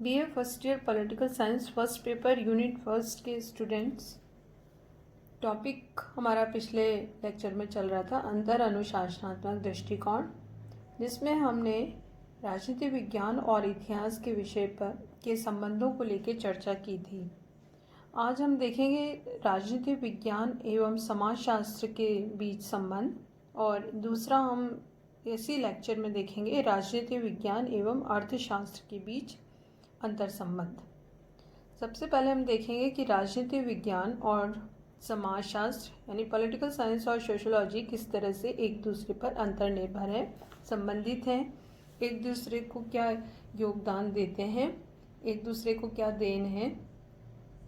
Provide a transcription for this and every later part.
BA first year political science first paper unit first के students, topic हमारा पिछले lecture में चल रहा था अंतर अनुशासनात्मक दृष्टिकोण, जिसमें हमने राजनीति विज्ञान और इतिहास के विषय पर के संबंधों को लेकर चर्चा की थी। आज हम देखेंगे राजनीति विज्ञान एवं समाजशास्त्र के बीच संबंध, और दूसरा हम इसी लेक्चर में देखेंगे राजनीति विज्ञान एवं अर्थशास्त्र के बीच अंतर संबंध। सबसे पहले हम देखेंगे कि राजनीति विज्ञान और समाजशास्त्र यानी पॉलिटिकल साइंस और सोशियोलॉजी किस तरह से एक दूसरे पर अंतर्निर्भर है, संबंधित हैं, एक दूसरे को क्या योगदान देते हैं, एक दूसरे को क्या देन है,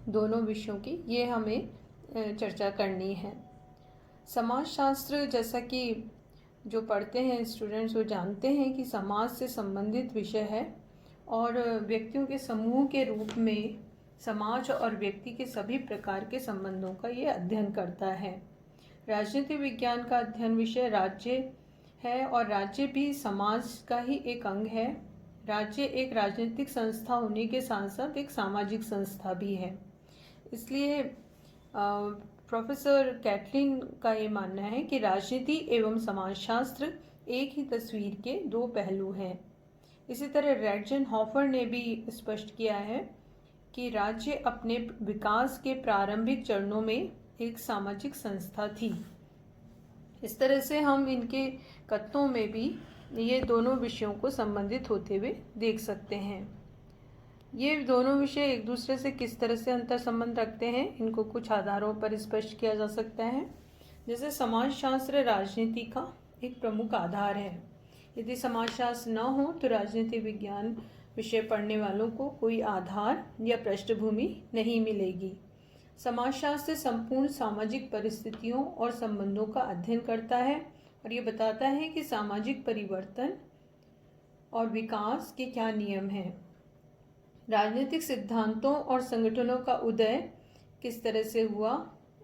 दोनों विषयों की ये हमें चर्चा करनी है। समाजशास्त्र, जैसा कि जो पढ़ते हैं स्टूडेंट्स वो जानते हैं कि समाज से संबंधित विषय है और व्यक्तियों के समूह के रूप में समाज और व्यक्ति के सभी प्रकार के संबंधों का ये अध्ययन करता है। राजनीति विज्ञान का अध्ययन विषय राज्य है और राज्य भी समाज का ही एक अंग है। राज्य एक राजनीतिक संस्था होने के साथ साथ एक सामाजिक संस्था भी है। इसलिए प्रोफेसर कैटलिन का ये मानना है कि राजनीति एवं समाजशास्त्र एक ही तस्वीर के दो पहलू हैं। इसी तरह रेटजेनहॉफर ने भी स्पष्ट किया है कि राज्य अपने विकास के प्रारंभिक चरणों में एक सामाजिक संस्था थी। इस तरह से हम इनके कथनों में भी ये दोनों विषयों को संबंधित होते हुए देख सकते हैं। ये दोनों विषय एक दूसरे से किस तरह से अंतर संबंध रखते हैं, इनको कुछ आधारों पर स्पष्ट किया जा सकता है। जैसे समाजशास्त्र राजनीति का एक प्रमुख आधार है। यदि समाजशास्त्र न हो तो राजनीति विज्ञान विषय पढ़ने वालों को कोई आधार या पृष्ठभूमि नहीं मिलेगी। समाजशास्त्र संपूर्ण सामाजिक परिस्थितियों और संबंधों का अध्ययन करता है और ये बताता है कि सामाजिक परिवर्तन और विकास के क्या नियम हैं। राजनीतिक सिद्धांतों और संगठनों का उदय किस तरह से हुआ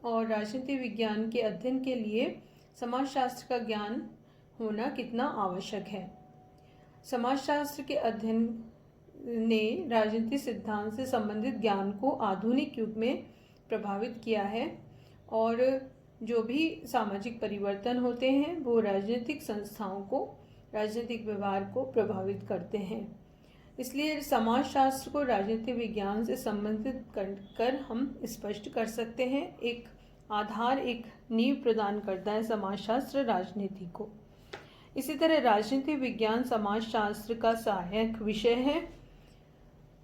और राजनीति विज्ञान के अध्ययन के लिए समाजशास्त्र का ज्ञान होना कितना आवश्यक है। समाजशास्त्र के अध्ययन ने राजनीतिक सिद्धांत से संबंधित ज्ञान को आधुनिक युग में प्रभावित किया है और जो भी सामाजिक परिवर्तन होते हैं वो राजनीतिक संस्थाओं को, राजनीतिक व्यवहार को प्रभावित करते हैं। इसलिए समाजशास्त्र को राजनीतिक विज्ञान से संबंधित कर हम स्पष्ट कर सकते हैं। एक आधार, एक नींव प्रदान करता है समाजशास्त्र राजनीति को। इसी तरह राजनीति विज्ञान समाजशास्त्र का सहायक विषय है।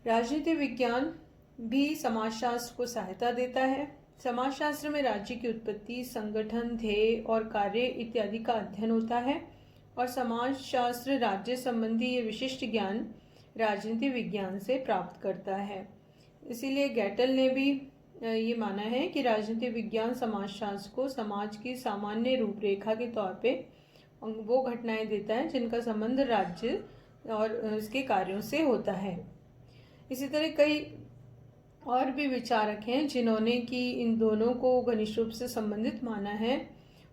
राजनीति विज्ञान भी समाजशास्त्र को सहायता देता है। समाजशास्त्र में राज्य की उत्पत्ति, संगठन, ध्येय और कार्य इत्यादि का अध्ययन होता है और समाजशास्त्र राज्य संबंधी ये विशिष्ट ज्ञान राजनीति विज्ञान से प्राप्त करता है। इसीलिए गैटल ने भी ये माना है कि राजनीति विज्ञान समाजशास्त्र को समाज की सामान्य रूपरेखा के तौर पे वो घटनाएं देता है जिनका संबंध राज्य और इसके कार्यों से होता है। इसी तरह कई और भी विचारक हैं जिन्होंने कि इन दोनों को घनिष्ठ रूप से संबंधित माना है।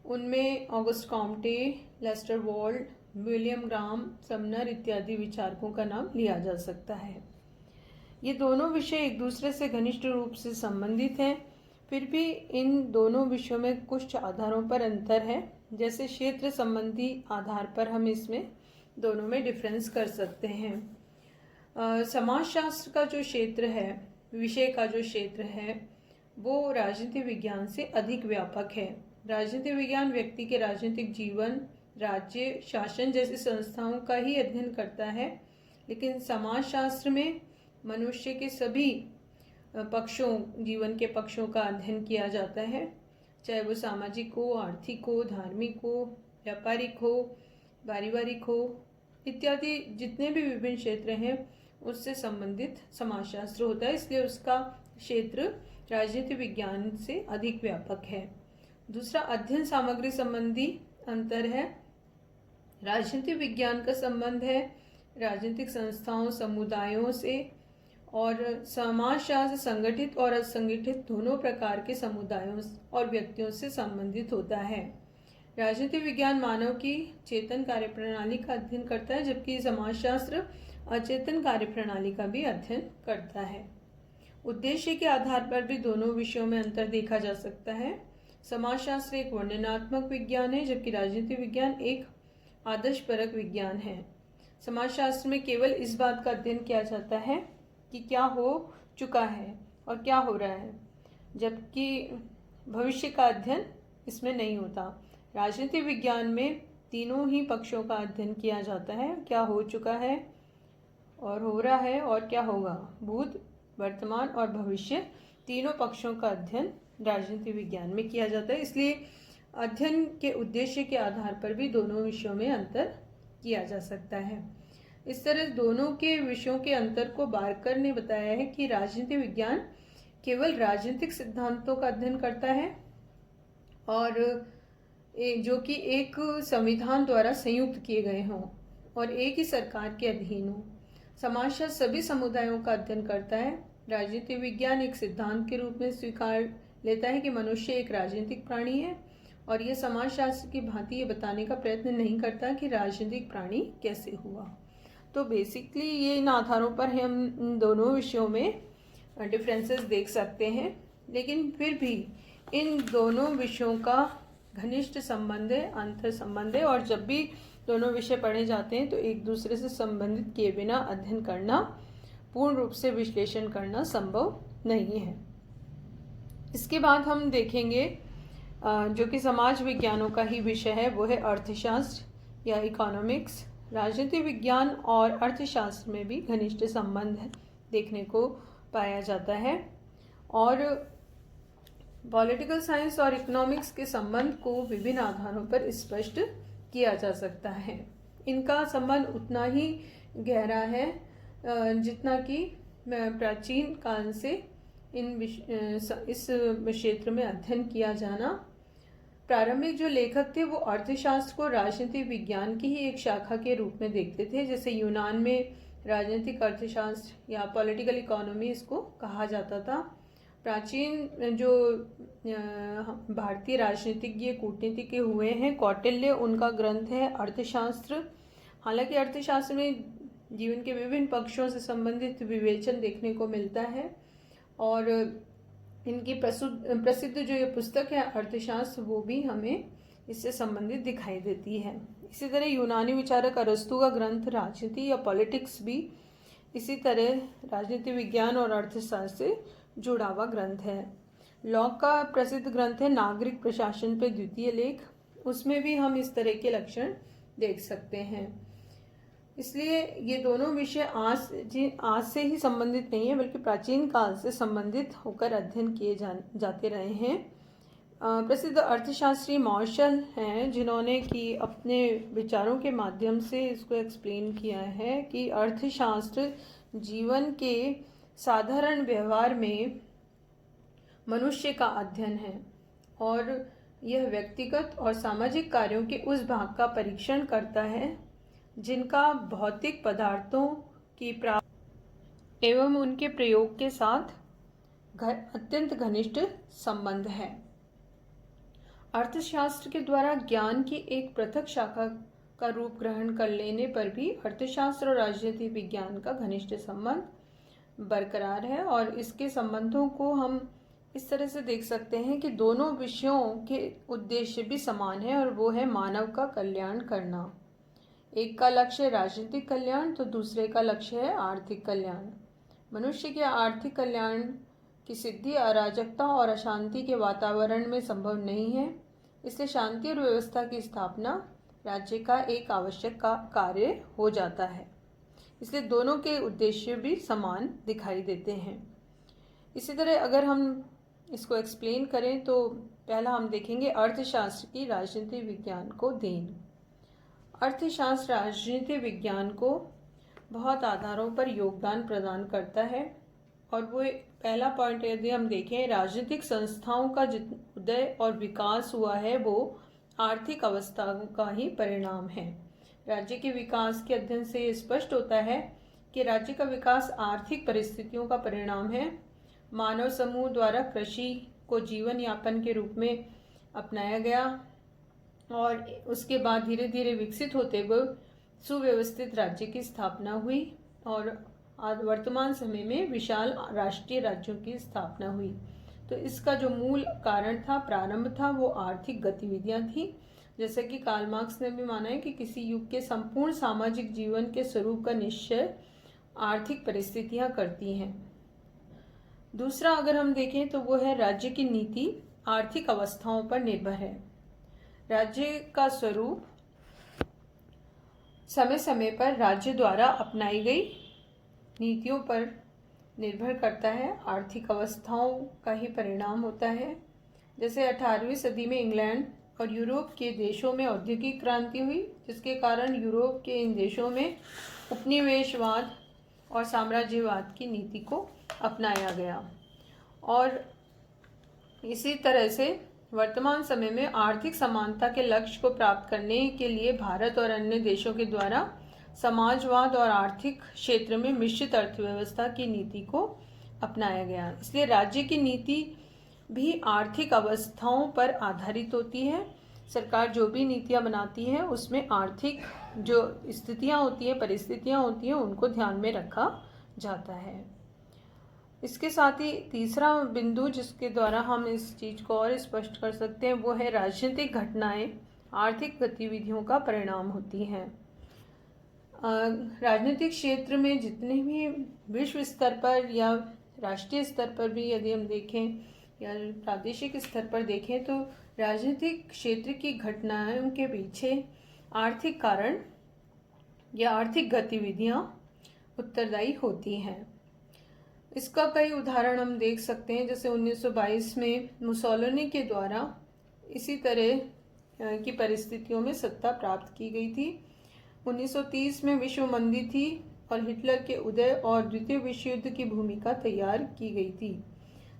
उनमें Auguste Comte, Lester Ward, William Graham, Sumner इत्यादि विचारकों का नाम लिया जा सकता है। ये दोनों विषय एक दूसरे से घनिष्ठ रूप से संबंधित हैं, फिर भी इन दोनों विषयों में कुछ आधारों पर अंतर है। जैसे क्षेत्र संबंधी आधार पर हम इसमें दोनों में डिफरेंस कर सकते हैं। समाजशास्त्र का जो क्षेत्र है, विषय का जो क्षेत्र है, वो राजनीति विज्ञान से अधिक व्यापक है। राजनीति विज्ञान व्यक्ति के राजनीतिक जीवन, राज्य शासन जैसी संस्थाओं का ही अध्ययन करता है, लेकिन समाजशास्त्र में मनुष्य के सभी पक्षों, जीवन के पक्षों का अध्ययन किया जाता है, चाहे वो सामाजिक हो, आर्थिक हो, धार्मिक हो, व्यापारिक हो, पारिवारिक हो इत्यादि जितने भी विभिन्न क्षेत्र हैं उससे संबंधित समाजशास्त्र होता है। इसलिए उसका क्षेत्र राजनीति विज्ञान से अधिक व्यापक है। दूसरा अध्ययन सामग्री संबंधी अंतर है। राजनीति विज्ञान का संबंध है राजनीतिक संस्थाओं, समुदायों से, और समाजशास्त्र संगठित और असंगठित दोनों प्रकार के समुदायों और व्यक्तियों से संबंधित होता है। राजनीति विज्ञान मानव की चेतन कार्यप्रणाली का अध्ययन करता है, जबकि समाजशास्त्र अचेतन कार्यप्रणाली का भी अध्ययन करता है। उद्देश्य के आधार पर भी दोनों विषयों में अंतर देखा जा सकता है। समाजशास्त्र एक वर्णनात्मक विज्ञान है, जबकि राजनीति विज्ञान एक आदर्शपरक विज्ञान है। समाजशास्त्र में केवल इस बात का अध्ययन किया जाता है कि क्या हो चुका है और क्या हो रहा है, जबकि भविष्य का अध्ययन इसमें नहीं होता। राजनीति विज्ञान में तीनों ही पक्षों का अध्ययन किया जाता है, क्या हो चुका है और हो रहा है और क्या होगा। भूत, वर्तमान और भविष्य तीनों पक्षों का अध्ययन राजनीति विज्ञान में किया जाता है। इसलिए अध्ययन के उद्देश्य के आधार पर भी दोनों विषयों में अंतर किया जा सकता है। इस तरह दोनों के विषयों के अंतर को बारकर ने बताया है कि राजनीति विज्ञान केवल राजनीतिक सिद्धांतों का अध्ययन करता है और जो कि एक संविधान द्वारा संयुक्त किए गए हों और एक ही सरकार के अधीन हो। समाजशास्त्र सभी समुदायों का अध्ययन करता है। राजनीति विज्ञान एक सिद्धांत के रूप में स्वीकार लेता है कि मनुष्य एक राजनीतिक प्राणी है और यह समाजशास्त्र की भांति ये बताने का प्रयत्न नहीं करता कि राजनीतिक प्राणी कैसे हुआ। तो बेसिकली ये इन आधारों पर हम इन दोनों विषयों में डिफरेंसेस देख सकते हैं, लेकिन फिर भी इन दोनों विषयों का घनिष्ठ संबंध है, अंतर संबंध है, और जब भी दोनों विषय पढ़े जाते हैं तो एक दूसरे से संबंधित किए बिना अध्ययन करना, पूर्ण रूप से विश्लेषण करना संभव नहीं है। इसके बाद हम देखेंगे जो कि समाज विज्ञानों का ही विषय है, वो है अर्थशास्त्र या इकोनॉमिक्स। राजनीति विज्ञान और अर्थशास्त्र में भी घनिष्ठ संबंध देखने को पाया जाता है और पॉलिटिकल साइंस और इकोनॉमिक्स के संबंध को विभिन्न आधारों पर स्पष्ट किया जा सकता है। इनका संबंध उतना ही गहरा है जितना कि प्राचीन काल से इस क्षेत्र में अध्ययन किया जाना। प्रारंभिक जो लेखक थे वो अर्थशास्त्र को राजनीतिक विज्ञान की ही एक शाखा के रूप में देखते थे। जैसे यूनान में राजनीतिक अर्थशास्त्र या पॉलिटिकल इकोनॉमी इसको कहा जाता था। प्राचीन जो भारतीय राजनीतिज्ञ कूटनीतिज्ञ हुए हैं, कौटिल्य, उनका ग्रंथ है अर्थशास्त्र। हालांकि अर्थशास्त्र में जीवन के विभिन्न पक्षों से संबंधित विवेचन देखने को मिलता है और इनकी प्रसिद्ध जो ये पुस्तक है अर्थशास्त्र, वो भी हमें इससे संबंधित दिखाई देती है। इसी तरह यूनानी विचारक अरस्तु का ग्रंथ राजनीति या पॉलिटिक्स भी इसी तरह राजनीति विज्ञान और अर्थशास्त्र से जुड़ा हुआ ग्रंथ है। लॉक का प्रसिद्ध ग्रंथ है नागरिक प्रशासन पे द्वितीय लेख, उसमें भी हम इस तरह के लक्षण देख सकते हैं। इसलिए ये दोनों विषय आज से ही संबंधित नहीं है, बल्कि प्राचीन काल से संबंधित होकर अध्ययन किए जाते रहे हैं। प्रसिद्ध अर्थशास्त्री मार्शल हैं जिन्होंने कि अपने विचारों के माध्यम से इसको एक्सप्लेन किया है कि अर्थशास्त्र जीवन के साधारण व्यवहार में मनुष्य का अध्ययन है और यह व्यक्तिगत और सामाजिक कार्यों के उस भाग का परीक्षण करता है जिनका भौतिक पदार्थों की प्राप्ति एवं उनके प्रयोग के साथ अत्यंत घनिष्ठ संबंध है। अर्थशास्त्र के द्वारा ज्ञान की एक पृथक शाखा का रूप ग्रहण कर लेने पर भी अर्थशास्त्र और राजनीति विज्ञान का घनिष्ठ संबंध बरकरार है और इसके संबंधों को हम इस तरह से देख सकते हैं कि दोनों विषयों के उद्देश्य भी समान है और वो है मानव का कल्याण करना। एक का लक्ष्य है राजनीतिक कल्याण तो दूसरे का लक्ष्य है आर्थिक कल्याण। मनुष्य के आर्थिक कल्याण की सिद्धि अराजकता और अशांति के वातावरण में संभव नहीं है, इसलिए शांति और व्यवस्था की स्थापना राज्य का एक आवश्यक कार्य हो जाता है। इसलिए दोनों के उद्देश्य भी समान दिखाई देते हैं। इसी तरह अगर हम इसको एक्सप्लेन करें तो पहला हम देखेंगे अर्थशास्त्र की राजनीति विज्ञान को देन। अर्थशास्त्र राजनीति विज्ञान को बहुत आधारों पर योगदान प्रदान करता है और वो पहला पॉइंट यदि हम देखें, राजनीतिक संस्थाओं का उदय और विकास हुआ है वो आर्थिक अवस्था का ही परिणाम है। राज्य के विकास के अध्ययन से स्पष्ट होता है कि राज्य का विकास आर्थिक परिस्थितियों का परिणाम है। मानव समूह द्वारा कृषि को जीवन यापन के रूप में अपनाया गया और उसके बाद धीरे धीरे विकसित होते हुए सुव्यवस्थित राज्य की स्थापना हुई और वर्तमान समय में विशाल राष्ट्रीय राज्यों की स्थापना हुई। तो इसका जो मूल कारण था, प्रारंभ था, वो आर्थिक गतिविधियां थी। जैसे कि कार्ल मार्क्स ने भी माना है कि किसी युग के संपूर्ण सामाजिक जीवन के स्वरूप का निश्चय आर्थिक परिस्थितियां करती हैं। दूसरा अगर हम देखें तो वो है राज्य की नीति आर्थिक अवस्थाओं पर निर्भर है। राज्य का स्वरूप समय समय पर राज्य द्वारा अपनाई गई नीतियों पर निर्भर करता है, आर्थिक अवस्थाओं का ही परिणाम होता है। जैसे 18वीं सदी में इंग्लैंड और यूरोप के देशों में औद्योगिक क्रांति हुई, जिसके कारण यूरोप के इन देशों में उपनिवेशवाद और साम्राज्यवाद की नीति को अपनाया गया। और इसी तरह से वर्तमान समय में आर्थिक समानता के लक्ष्य को प्राप्त करने के लिए भारत और अन्य देशों के द्वारा समाजवाद और आर्थिक क्षेत्र में मिश्रित अर्थव्यवस्था की नीति को अपनाया गया। इसलिए राज्य की नीति भी आर्थिक अवस्थाओं पर आधारित होती है। सरकार जो भी नीतियां बनाती है उसमें आर्थिक जो स्थितियां होती है, परिस्थितियां होती हैं, उनको ध्यान में रखा जाता है। इसके साथ ही तीसरा बिंदु जिसके द्वारा हम इस चीज़ को और स्पष्ट कर सकते हैं वो है राजनीतिक घटनाएं आर्थिक गतिविधियों का परिणाम होती हैं। राजनीतिक क्षेत्र में जितने भी विश्व स्तर पर या राष्ट्रीय स्तर पर भी यदि हम देखें या प्रादेशिक स्तर पर देखें तो राजनीतिक क्षेत्र की घटनाओं के पीछे आर्थिक कारण या आर्थिक गतिविधियां उत्तरदायी होती हैं। इसका कई उदाहरण हम देख सकते हैं। जैसे 1922 में मुसोलिनी के द्वारा इसी तरह की परिस्थितियों में सत्ता प्राप्त की गई थी। 1930 में विश्व मंदी थी और हिटलर के उदय और द्वितीय विश्व युद्ध की भूमिका तैयार की गई थी।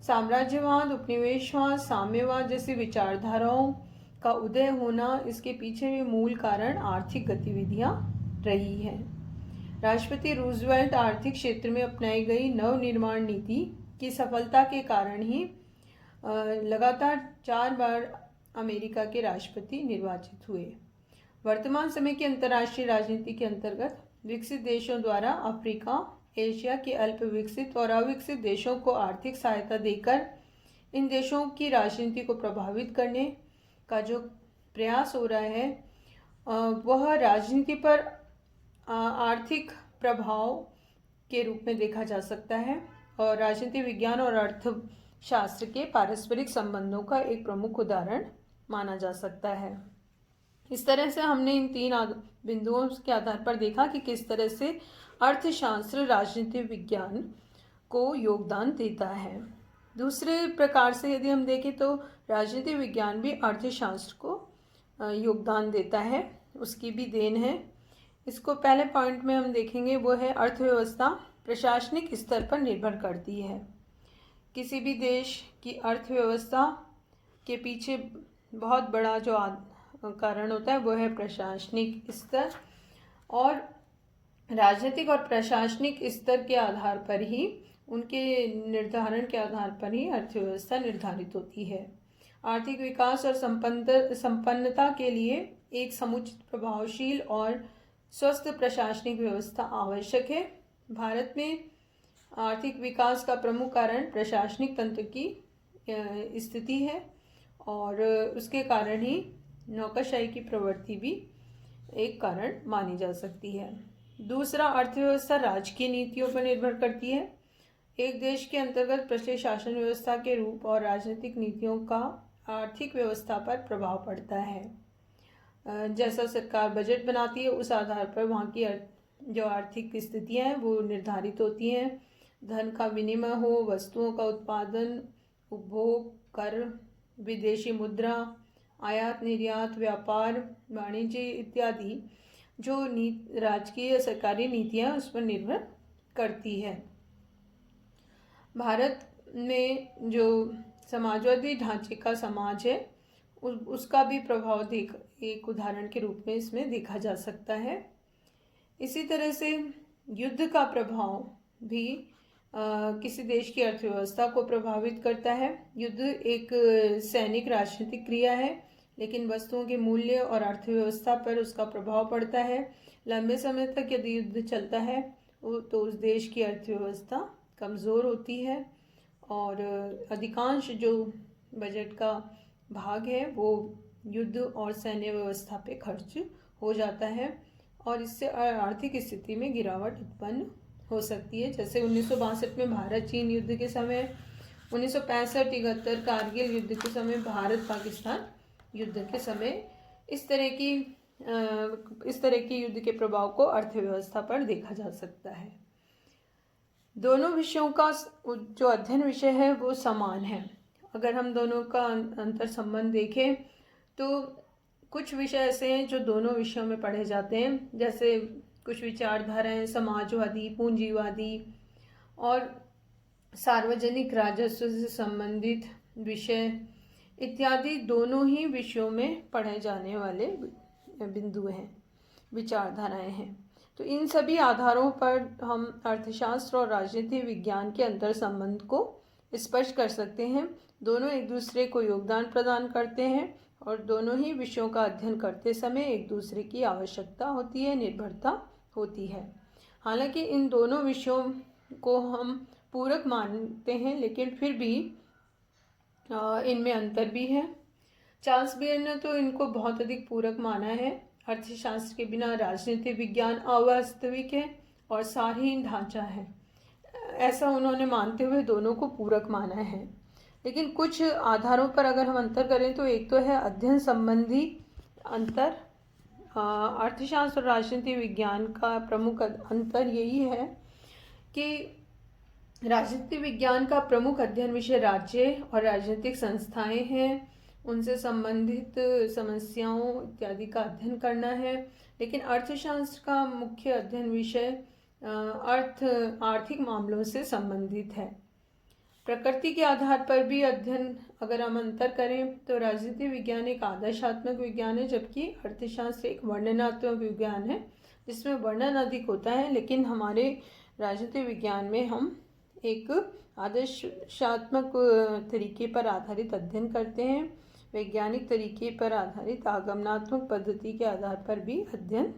साम्राज्यवाद, उपनिवेशवाद, साम्यवाद जैसी विचारधाराओं का उदय होना, इसके पीछे भी मूल कारण आर्थिक गतिविधियां रही हैं। राष्ट्रपति रूजवेल्ट आर्थिक क्षेत्र में अपनाई गई नवनिर्माण नीति की सफलता के कारण ही लगातार 4 बार अमेरिका के राष्ट्रपति निर्वाचित हुए। वर्तमान समय की अंतर्राष्ट्रीय राजनीति के अंतर्गत विकसित देशों द्वारा अफ्रीका, एशिया के अल्प विकसित और अविकसित देशों को आर्थिक सहायता देकर इन देशों की राजनीति को प्रभावित करने का जो प्रयास हो रहा है वह राजनीति पर आर्थिक प्रभाव के रूप में देखा जा सकता है और राजनीति विज्ञान और अर्थशास्त्र के पारस्परिक संबंधों का एक प्रमुख उदाहरण माना जा सकता है। इस तरह से हमने इन 3 बिंदुओं के आधार पर देखा कि किस तरह से अर्थशास्त्र राजनीति विज्ञान को योगदान देता है। दूसरे प्रकार से यदि हम देखें तो राजनीति विज्ञान भी अर्थशास्त्र को योगदान देता है, उसकी भी देन है। इसको पहले पॉइंट में हम देखेंगे वो है अर्थव्यवस्था प्रशासनिक स्तर पर निर्भर करती है। किसी भी देश की अर्थव्यवस्था के पीछे बहुत बड़ा जो कारण होता है वो है प्रशासनिक स्तर, और राजनीतिक और प्रशासनिक स्तर के आधार पर ही, उनके निर्धारण के आधार पर ही अर्थव्यवस्था निर्धारित होती है। आर्थिक विकास और संपन्नता के लिए एक समुचित, प्रभावशील और स्वस्थ प्रशासनिक व्यवस्था आवश्यक है। भारत में आर्थिक विकास का प्रमुख कारण प्रशासनिक तंत्र की स्थिति है और उसके कारण ही नौकरशाही की प्रवृत्ति भी एक कारण मानी जा सकती है। दूसरा, अर्थव्यवस्था राजकीय नीतियों पर निर्भर करती है। एक देश के अंतर्गत प्रचलित शासन व्यवस्था के रूप और राजनीतिक नीतियों का आर्थिक व्यवस्था पर प्रभाव पड़ता है। जैसा सरकार बजट बनाती है उस आधार पर वहाँ की जो आर्थिक स्थितियाँ हैं वो निर्धारित होती हैं। धन का विनिमय हो, वस्तुओं का उत्पादन, उपभोग, कर, विदेशी मुद्रा, आयात निर्यात, व्यापार, वाणिज्य इत्यादि जो राजकीय सरकारी नीतियाँ उस पर निर्भर करती है। भारत में जो समाजवादी ढांचे का समाज है उसका भी प्रभाव एक उदाहरण के रूप में इसमें देखा जा सकता है। इसी तरह से युद्ध का प्रभाव भी किसी देश की अर्थव्यवस्था को प्रभावित करता है। युद्ध एक सैनिक राजनीतिक क्रिया है लेकिन वस्तुओं के मूल्य और अर्थव्यवस्था पर उसका प्रभाव पड़ता है। लंबे समय तक यदि युद्ध चलता है तो उस देश की अर्थव्यवस्था कमज़ोर होती है और अधिकांश जो बजट का भाग है वो युद्ध और सैन्य व्यवस्था पे खर्च हो जाता है और इससे आर्थिक स्थिति में गिरावट उत्पन्न हो सकती है। जैसे 1962 में भारत चीन युद्ध के समय, 1965-71 कारगिल युद्ध के समय, भारत पाकिस्तान युद्ध के समय इस तरह की युद्ध के प्रभाव को अर्थव्यवस्था पर देखा जा सकता है। दोनों विषयों का जो अध्ययन विषय है वो समान है। अगर हम दोनों का अंतर संबंध देखें तो कुछ विषय ऐसे हैं जो दोनों विषयों में पढ़े जाते हैं, जैसे कुछ विचारधाराएं समाजवादी, पूंजीवादी और सार्वजनिक राजस्व से संबंधित विषय इत्यादि दोनों ही विषयों में पढ़े जाने वाले बिंदु हैं, विचारधाराएं हैं। तो इन सभी आधारों पर हम अर्थशास्त्र और राजनीति विज्ञान के अंतर संबंध को स्पष्ट कर सकते हैं। दोनों एक दूसरे को योगदान प्रदान करते हैं और दोनों ही विषयों का अध्ययन करते समय एक दूसरे की आवश्यकता होती है, निर्भरता होती है। हालांकि इन दोनों विषयों को हम पूरक मानते हैं, लेकिन फिर भी इनमें अंतर भी है। चार्ल्स बेयर ने तो इनको बहुत अधिक पूरक माना है। अर्थशास्त्र के बिना राजनीतिक विज्ञान अवास्तविक है और सारहीन ढांचा है, ऐसा उन्होंने मानते हुए दोनों को पूरक माना है। लेकिन कुछ आधारों पर अगर हम अंतर करें तो एक तो है अध्ययन संबंधी अंतर। अर्थशास्त्र और राजनीति विज्ञान का प्रमुख अंतर यही है कि राजनीति विज्ञान का प्रमुख अध्ययन विषय राज्य और राजनीतिक संस्थाएं हैं, उनसे संबंधित समस्याओं इत्यादि का अध्ययन करना है। लेकिन अर्थशास्त्र का मुख्य अध्ययन विषय आर्थिक मामलों से संबंधित है। प्रकृति के आधार पर भी अध्ययन अगर हम अंतर करें तो राजनीति विज्ञान एक आदर्शात्मक विज्ञान है, जबकि अर्थशास्त्र एक वर्णनात्मक विज्ञान है जिसमें वर्णन अधिक होता है। लेकिन हमारे राजनीति विज्ञान में हम एक आदर्शात्मक तरीके पर आधारित अध्ययन करते हैं, वैज्ञानिक तरीके पर आधारित आगमनात्मक पद्धति के आधार पर भी अध्ययन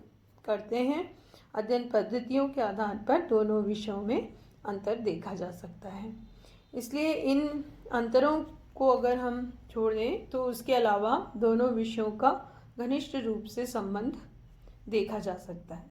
करते हैं। अध्ययन पद्धतियों के आधार पर दोनों विषयों में अंतर देखा जा सकता है। इसलिए इन अंतरों को अगर हम छोड़ दें तो उसके अलावा दोनों विषयों का घनिष्ठ रूप से संबंध देखा जा सकता है।